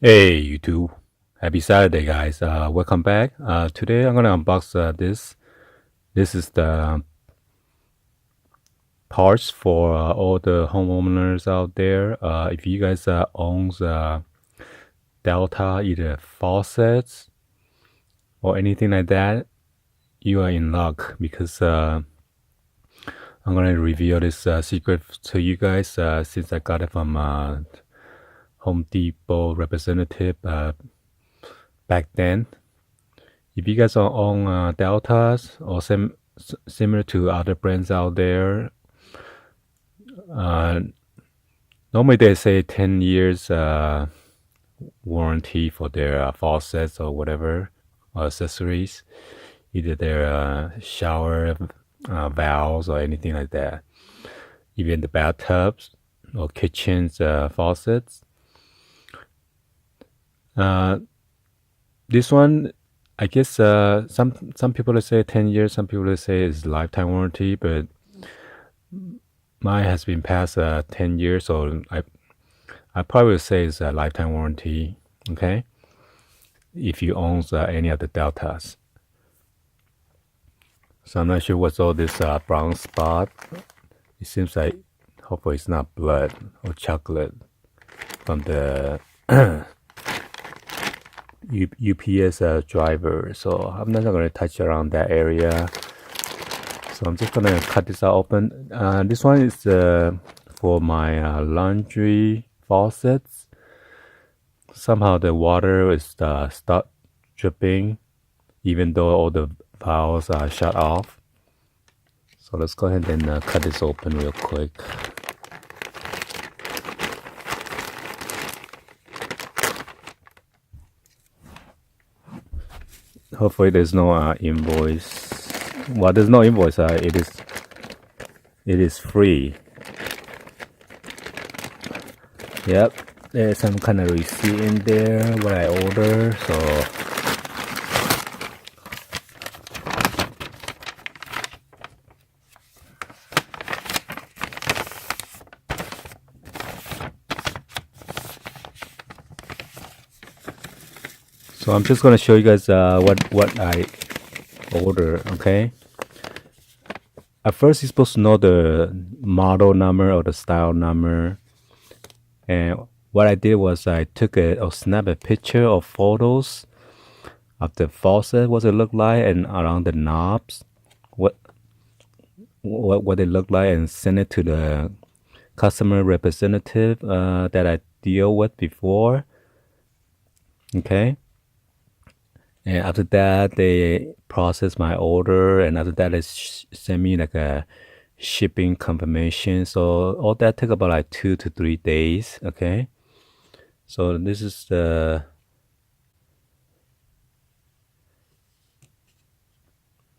Hey YouTube, happy Saturday guys. Welcome back. Today I'm gonna unbox this. This is the parts for all the homeowners out there. If you guys owns Delta either faucets or anything like that, you are in luck because I'm gonna reveal this secret to you guys since I got it from Home Depot representative back then. If you guys are on Deltas or similar to other brands out there, uh, normally they say 10 years warranty for their faucets or whatever accessories, either their shower valves or anything like that, even the bathtubs or kitchen's faucets. This one, I guess some people say 10 years, some people say it's lifetime warranty, but mine has been past 10 years, so I probably say it's a lifetime warranty, okay? If you own any of the Deltas. So I'm not sure what's all this brown spot. It seems like, hopefully it's not blood or chocolate from the UPS driver. So I'm not going to touch around that area. So I'm just going to cut this out open. This one is for my laundry faucets. Somehow the water is start dripping even though all the valves are shut off. So let's go ahead and cut this open real quick. Hopefully there's no invoice. Well, there's no invoice. It is free. Yep, there's some kind of receipt in there what I ordered. So I'm just gonna show you guys what I ordered. Okay. At first, you're supposed to know the model number or the style number. And what I did was I took or snapped a picture of photos of the faucet, what it looked like, and around the knobs, what it looked like, and sent it to the customer representative that I deal with before. Okay. And after that, they processed my order, and after that, they sent me like a shipping confirmation. So all that took about like 2 to 3 days. Okay. So this is the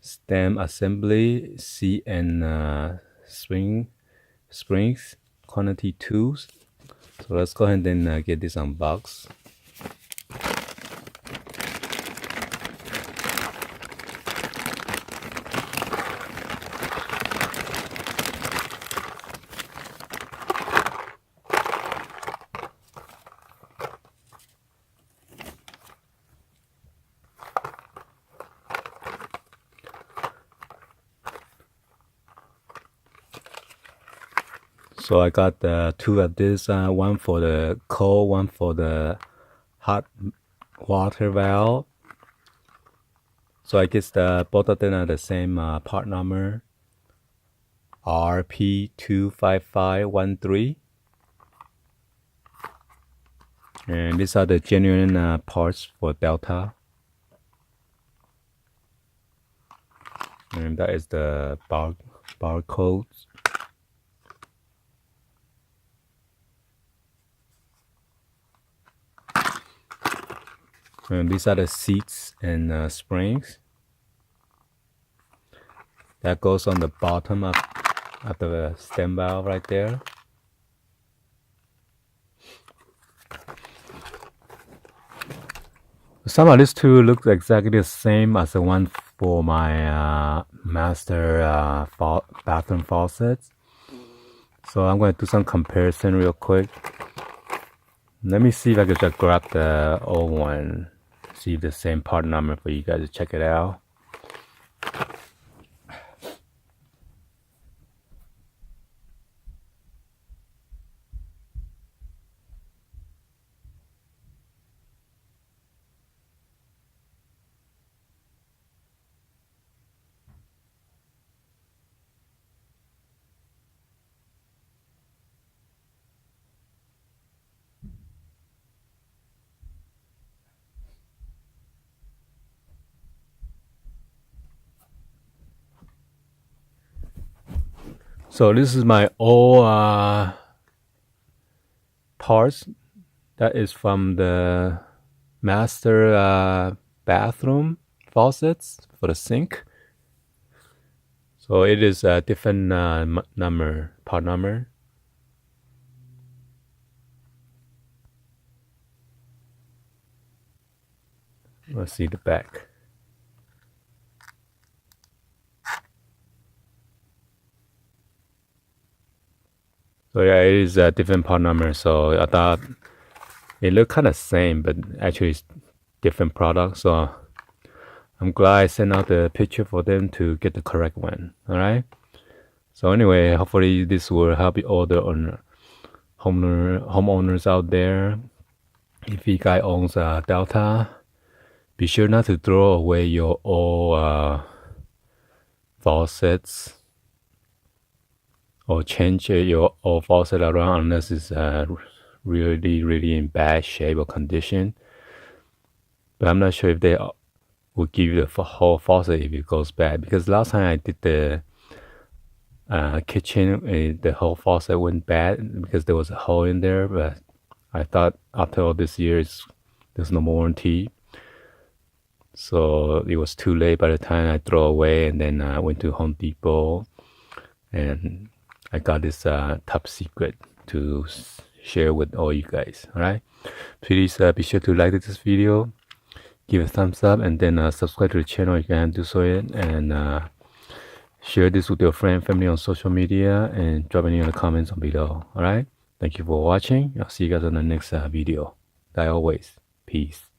stem assembly, seat and springs, quantity 2. So let's go ahead and get this unboxed. So I got 2 of this, one for the cold, one for the hot water valve. So I guess both of them are the same part number, RP25513. And these are the genuine parts for Delta. And that is the barcode. And these are the seats and springs. That goes on the bottom of the stem valve right there. Somehow these two look exactly the same as the one for my master bathroom faucets. So I'm going to do some comparison real quick. Let me see if I can just grab the old one. See if the same part number for you guys to check it out. So this is my old parts that is from the master bathroom faucets for the sink. So it is a different number, part number. Let's see the back. So yeah, it is a different part number. So I thought it looked kind of same, but actually it's different product. So I'm glad I sent out the picture for them to get the correct one. All right. So anyway, hopefully this will help you all the homeowners out there. If you guys owns a Delta, be sure not to throw away your old faucets or change your old faucet around unless it's really in bad shape or condition. But I'm not sure if they will give you the whole faucet if it goes bad, because last time I did the kitchen, the whole faucet went bad because there was a hole in there. But I thought after all these years there's no warranty, so it was too late by the time I throw away. And then I went to Home Depot and I got this top secret to share with all you guys. All right, please be sure to like this video, give a thumbs up, and then subscribe to the channel if you can do so yet, and share this with your friend, family on social media, and drop any in the comments on below. All right, thank you for watching. I'll see you guys on the next video. Like always, peace.